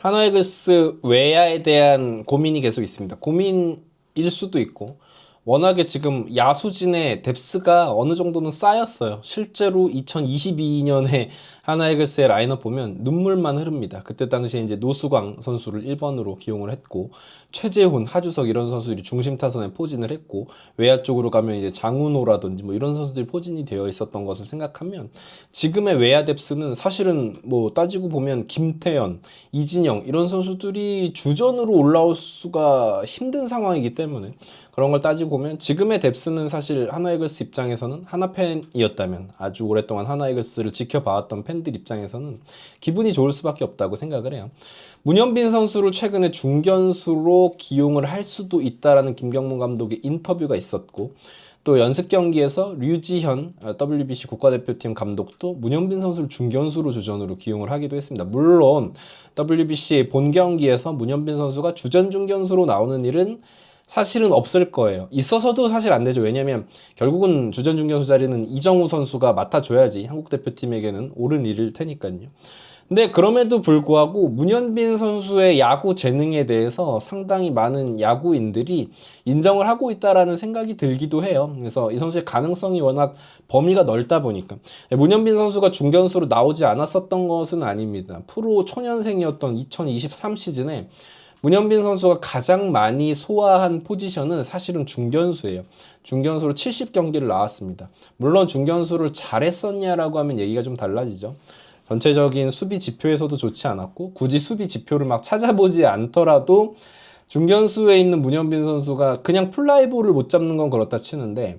하나이글스 외야에 대한 고민이 계속 있습니다. 고민일 수도 있고, 워낙에 지금 야수진의 뎁스가 어느 정도는 쌓였어요. 실제로 2022년에 하나이글스의 라인업 보면 눈물만 흐릅니다. 그때 당시에 이제 노수광 선수를 1번으로 기용을 했고, 최재훈, 하주석 이런 선수들이 중심 타선에 포진을 했고, 외야 쪽으로 가면 이제 장훈호라든지 뭐 이런 선수들이 포진이 되어 있었던 것을 생각하면, 지금의 외야 뎁스는 사실은 뭐 따지고 보면 김태현, 이진영 이런 선수들이 주전으로 올라올 수가 힘든 상황이기 때문에, 그런 걸 따지고 보면 지금의 뎁스는 사실 하나이글스 입장에서는 하나 팬이었다면, 아주 오랫동안 하나이글스를 지켜봐왔던 팬들 입장에서는 기분이 좋을 수밖에 없다고 생각을 해요. 문현빈 선수를 최근에 중견수로 기용을 할 수도 있다라는 김경문 감독의 인터뷰가 있었고, 또 연습 경기에서 류지현 WBC 국가대표팀 감독도 문현빈 선수를 중견수로 주전으로 기용을 하기도 했습니다. 물론 WBC 본 경기에서 문현빈 선수가 주전 중견수로 나오는 일은 사실은 없을 거예요. 있어서도 사실 안 되죠. 왜냐면 결국은 주전 중견수 자리는 이정우 선수가 맡아줘야지 한국 대표팀에게는 옳은 일일 테니까요. 근데 그럼에도 불구하고 문현빈 선수의 야구 재능에 대해서 상당히 많은 야구인들이 인정을 하고 있다라는 생각이 들기도 해요. 그래서 이 선수의 가능성이 워낙 범위가 넓다 보니까 문현빈 선수가 중견수로 나오지 않았었던 것은 아닙니다. 프로 초년생이었던 2023 시즌에 문현빈 선수가 가장 많이 소화한 포지션은 사실은 중견수예요. 중견수로 70경기를 나왔습니다. 물론 중견수를 잘했었냐라고 하면 얘기가 좀 달라지죠. 전체적인 수비 지표에서도 좋지 않았고, 굳이 수비 지표를 막 찾아보지 않더라도 중견수에 있는 문현빈 선수가 그냥 플라이볼을 못 잡는 건 그렇다 치는데,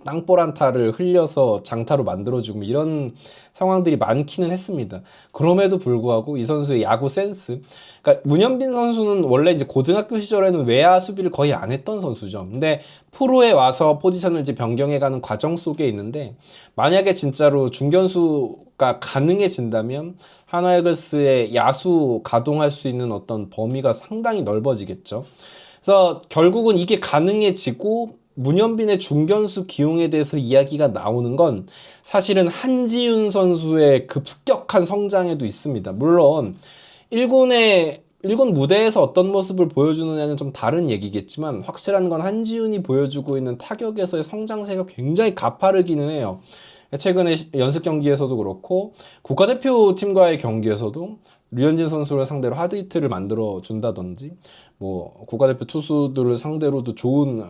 땅볼 안타를 흘려서 장타로 만들어주고 이런 상황들이 많기는 했습니다. 그럼에도 불구하고 이 선수의 야구 센스, 그러니까 문현빈 선수는 원래 이제 고등학교 시절에는 외야 수비를 거의 안 했던 선수죠. 근데 프로에 와서 포지션을 이제 변경해가는 과정 속에 있는데, 만약에 진짜로 중견수가 가능해진다면 하나이글스의 야수 가동할 수 있는 어떤 범위가 상당히 넓어지겠죠. 그래서 결국은 이게 가능해지고 문현빈의 중견수 기용에 대해서 이야기가 나오는 건 사실은 한지훈 선수의 급격한 성장에도 있습니다. 물론 1군 무대에서 어떤 모습을 보여주느냐는 좀 다른 얘기겠지만, 확실한 건 한지훈이 보여주고 있는 타격에서의 성장세가 굉장히 가파르기는 해요. 최근에 연습 경기에서도 그렇고 국가대표팀과의 경기에서도 류현진 선수를 상대로 하드히트를 만들어 준다든지, 뭐 국가대표 투수들을 상대로도 좋은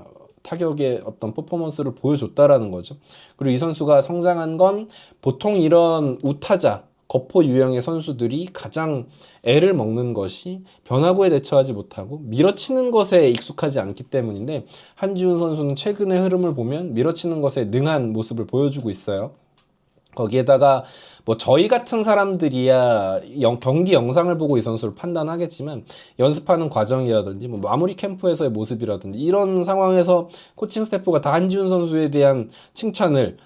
타격의 어떤 퍼포먼스를 보여줬다라는 거죠. 그리고 이 선수가 성장한 건 보통 이런 우타자, 거포 유형의 선수들이 가장 애를 먹는 것이 변화구에 대처하지 못하고 밀어치는 것에 익숙하지 않기 때문인데, 한지훈 선수는 최근의 흐름을 보면 밀어치는 것에 능한 모습을 보여주고 있어요. 거기에다가 뭐 저희 같은 사람들이야 경기 영상을 보고 이 선수를 판단하겠지만, 연습하는 과정이라든지 뭐 마무리 캠프에서의 모습이라든지 이런 상황에서 코칭 스태프가 다 한지훈 선수에 대한 칭찬을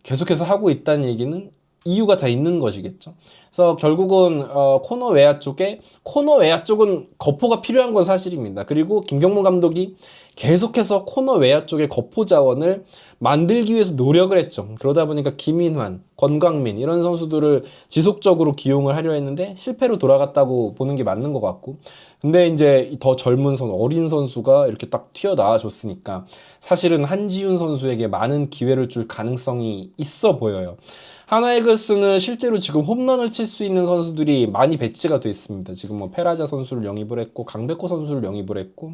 계속해서 하고 있다는 얘기는 이유가 다 있는 것이겠죠. 그래서 결국은 코너 외야 쪽은 거포가 필요한 건 사실입니다. 그리고 김경문 감독이 계속해서 코너 외야 쪽에 거포 자원을 만들기 위해서 노력을 했죠. 그러다 보니까 김인환, 권광민 이런 선수들을 지속적으로 기용을 하려 했는데 실패로 돌아갔다고 보는 게 맞는 것 같고, 근데 이제 더 젊은 어린 선수가 이렇게 딱 튀어나와 줬으니까 사실은 한지훈 선수에게 많은 기회를 줄 가능성이 있어 보여요. 하나이글스는 실제로 지금 홈런을 칠 수 있는 선수들이 많이 배치가 돼 있습니다. 지금 뭐 페라자 선수를 영입을 했고, 강백호 선수를 영입을 했고,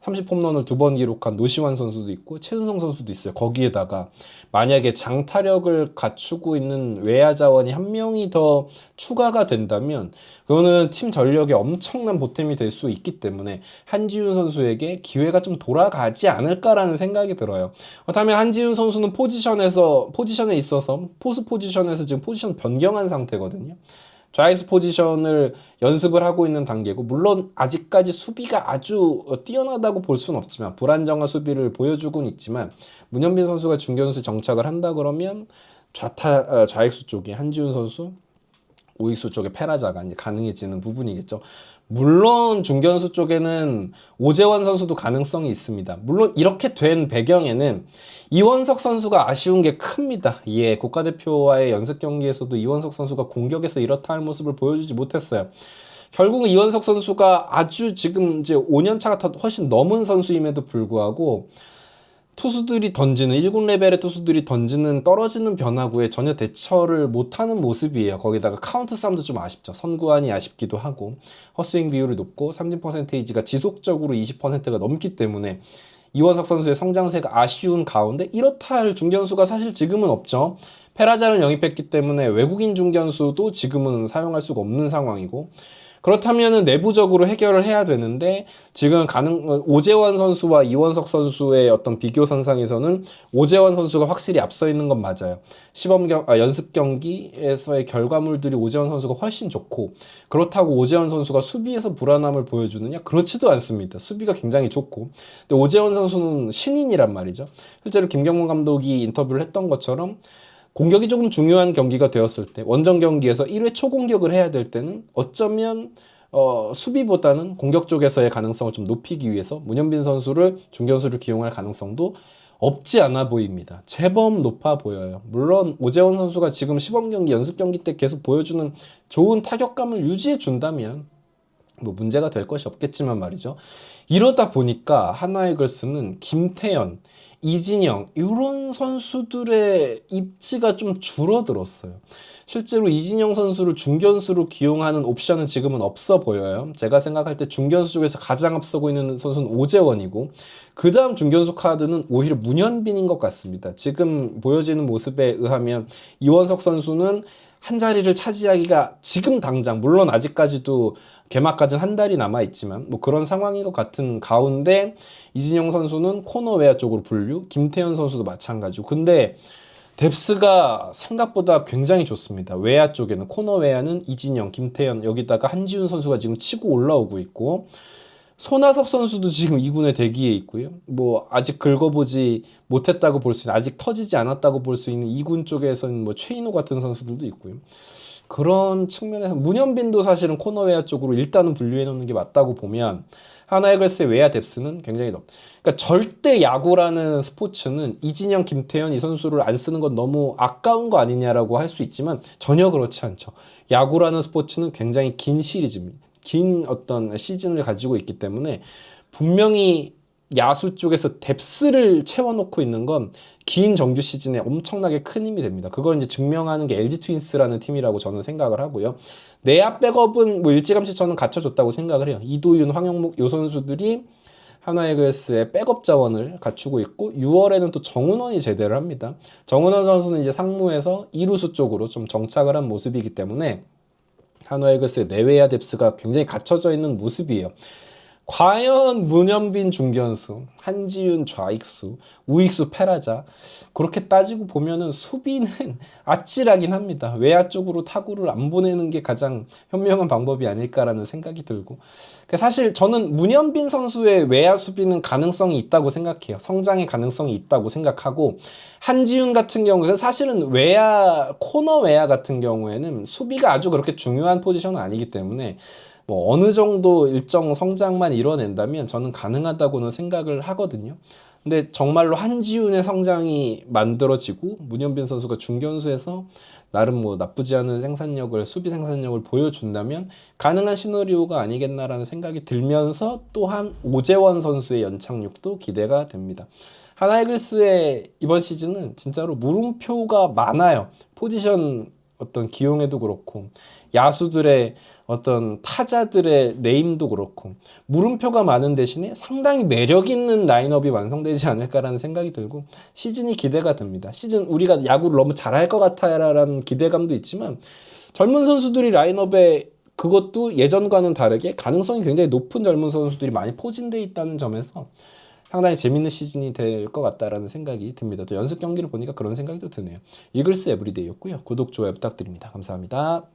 30홈런을 2번 기록한 노시환 선수도 있고, 최은성 선수도 있어요. 거기에다가 만약에 장타력을 갖추고 있는 외야 자원이 한 명이 더 추가가 된다면 그거는 팀 전력에 엄청난 보탬이 될 수 있기 때문에 한지훈 선수에게 기회가 좀 돌아가지 않을까라는 생각이 들어요. 그렇다면 한지훈 선수는 포지션에 있어서 포수 포지션에서 지금 포지션 변경한 상태거든요. 좌익수 포지션을 연습을 하고 있는 단계고, 물론 아직까지 수비가 아주 뛰어나다고 볼 수는 없지만 불안정한 수비를 보여주고는 있지만, 문현빈 선수가 중견수에 정착을 한다 그러면 좌익수 쪽에 한지훈 선수, 우익수 쪽에 페라자가 이제 가능해지는 부분이겠죠. 물론 중견수 쪽에는 오재원 선수도 가능성이 있습니다. 물론 이렇게 된 배경에는 이원석 선수가 아쉬운 게 큽니다. 예, 국가대표와의 연습 경기에서도 이원석 선수가 공격에서 이렇다 할 모습을 보여주지 못했어요. 결국은 이원석 선수가 아주 지금 이제 5년 차가 훨씬 넘은 선수임에도 불구하고 투수들이 던지는 1군 레벨의 투수들이 던지는 떨어지는 변화구에 전혀 대처를 못하는 모습이에요. 거기다가 카운트 싸움도 좀 아쉽죠. 선구안이 아쉽기도 하고 헛스윙 비율이 높고 삼진 퍼센테이지가 지속적으로 20%가 넘기 때문에 이원석 선수의 성장세가 아쉬운 가운데 이렇다 할 중견수가 사실 지금은 없죠. 페라자를 영입했기 때문에 외국인 중견수도 지금은 사용할 수가 없는 상황이고, 그렇다면은 내부적으로 해결을 해야 되는데 지금 오재원 선수와 이원석 선수의 어떤 비교 선상에서는 오재원 선수가 확실히 앞서 있는 건 맞아요. 연습 경기에서의 결과물들이 오재원 선수가 훨씬 좋고, 그렇다고 오재원 선수가 수비에서 불안함을 보여주느냐? 그렇지도 않습니다. 수비가 굉장히 좋고, 근데 오재원 선수는 신인이란 말이죠. 실제로 김경문 감독이 인터뷰를 했던 것처럼 공격이 조금 중요한 경기가 되었을 때, 원정 경기에서 1회 초공격을 해야 될 때는 어쩌면 수비보다는 공격 쪽에서의 가능성을 좀 높이기 위해서 문현빈 선수를 중견수를 기용할 가능성도 없지 않아 보입니다. 제법 높아 보여요. 물론 오재원 선수가 지금 시범 경기, 연습 경기 때 계속 보여주는 좋은 타격감을 유지해 준다면 뭐 문제가 될 것이 없겠지만 말이죠. 이러다 보니까 하나이글스는 김태현, 이진영 이런 선수들의 입지가 좀 줄어들었어요. 실제로 이진영 선수를 중견수로 기용하는 옵션은 지금은 없어 보여요. 제가 생각할 때 중견수 쪽에서 가장 앞서고 있는 선수는 오재원이고, 그 다음 중견수 카드는 오히려 문현빈인 것 같습니다. 지금 보여지는 모습에 의하면 이원석 선수는 한 자리를 차지하기가 지금 당장, 물론 아직까지도 개막까지는 한 달이 남아있지만 뭐 그런 상황인 것 같은 가운데, 이진영 선수는 코너 외야 쪽으로 분류, 김태현 선수도 마찬가지고. 근데 뎁스가 생각보다 굉장히 좋습니다. 외야 쪽에는, 코너 외야는 이진영, 김태현, 여기다가 한지훈 선수가 지금 치고 올라오고 있고, 손아섭 선수도 지금 2군에 대기에 있고요. 뭐 아직 긁어보지 못했다고 볼 수 있는, 아직 터지지 않았다고 볼 수 있는 2군 쪽에서는 뭐 최인호 같은 선수들도 있고요. 그런 측면에서 문현빈도 사실은 코너 외야 쪽으로 일단은 분류해 놓는 게 맞다고 보면, 하나이글스의 외야 뎁스는 굉장히 그러니까 절대 야구라는 스포츠는 이진영, 김태현 이 선수를 안 쓰는 건 너무 아까운 거 아니냐라고 할 수 있지만 전혀 그렇지 않죠. 야구라는 스포츠는 굉장히 긴 시리즈입니다. 긴 어떤 시즌을 가지고 있기 때문에 분명히 야수 쪽에서 뎁스를 채워놓고 있는 건 긴 정규 시즌에 엄청나게 큰 힘이 됩니다. 그걸 이제 증명하는 게 LG 트윈스라는 팀이라고 저는 생각을 하고요. 내야 백업은 뭐 일찌감치 저는 갖춰줬다고 생각을 해요. 이도윤, 황영목 요 선수들이 하나이글스의 백업 자원을 갖추고 있고, 6월에는 또 정은원이 제대를 합니다. 정은원 선수는 이제 상무에서 2루수 쪽으로 좀 정착을 한 모습이기 때문에 하나이글스의 내외야 뎁스가 굉장히 갖춰져 있는 모습이에요. 과연 문현빈 중견수, 한지훈 좌익수, 우익수 페라자, 그렇게 따지고 보면은 수비는 아찔하긴 합니다. 외야 쪽으로 타구를 안 보내는 게 가장 현명한 방법이 아닐까라는 생각이 들고, 사실 저는 문현빈 선수의 외야 수비는 가능성이 있다고 생각해요. 성장의 가능성이 있다고 생각하고, 한지훈 같은 경우에 사실은 외야, 코너 외야 같은 경우에는 수비가 아주 그렇게 중요한 포지션은 아니기 때문에 뭐 어느 정도 일정 성장만 이뤄낸다면 저는 가능하다고는 생각을 하거든요. 근데 정말로 한지훈의 성장이 만들어지고 문현빈 선수가 중견수에서 나름 뭐 나쁘지 않은 생산력을, 수비 생산력을 보여준다면 가능한 시나리오가 아니겠나라는 생각이 들면서, 또한 오재원 선수의 연착륙도 기대가 됩니다. 하나이글스의 이번 시즌은 진짜로 물음표가 많아요. 포지션 어떤 기용에도 그렇고, 야수들의 어떤 타자들의 네임도 그렇고, 물음표가 많은 대신에 상당히 매력 있는 라인업이 완성되지 않을까라는 생각이 들고, 시즌이 기대가 됩니다. 시즌 우리가 야구를 너무 잘할 것 같아라는 기대감도 있지만, 젊은 선수들이 라인업에, 그것도 예전과는 다르게 가능성이 굉장히 높은 젊은 선수들이 많이 포진되어 있다는 점에서 상당히 재밌는 시즌이 될 것 같다라는 생각이 듭니다. 또 연습 경기를 보니까 그런 생각도 드네요. 이글스 에브리데이였고요. 구독, 좋아요 부탁드립니다. 감사합니다.